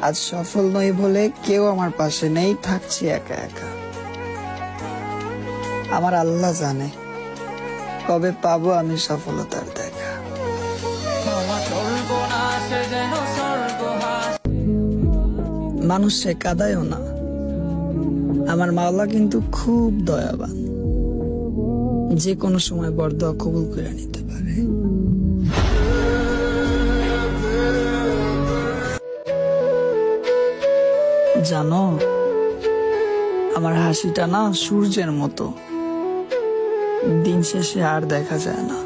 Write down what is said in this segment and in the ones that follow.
আজ সফল নই বলে কেউ আমার পাশে নেই, থাকছি একা একা। আমার আল্লাহ জানে কবে পাবো আমি সফলতার দেখা। মানুষে কাঁদায়ও না, আমার মাওলা কিন্তু খুব দয়াবান, যে কোনো সময় বরদোয়া কবুল করে নিতে পারে। জানো, আমার হাসিটা না সূর্যের মতো, দিন শেষে আর দেখা যায় না।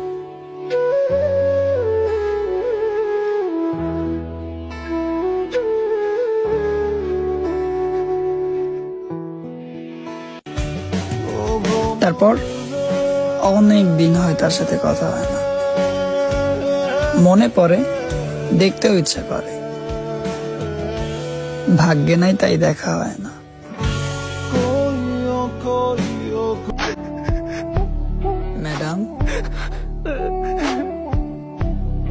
তারপর অনেক দিন হয় তার সাথে কথা হয় না, মনে পড়ে, দেখতেও ইচ্ছা করে, ভাগ্যে নাই তাই দেখা হয় না। ম্যাডাম,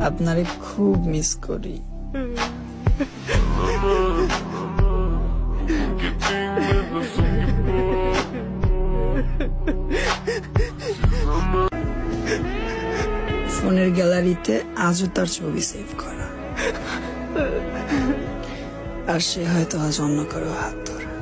আপনারে খুব মিস করি। ফোনের গ্যালারিতে আজও তার ছবি সেভ করা, আর সে হয়তো আজ অন্য কারো হাত ধরা।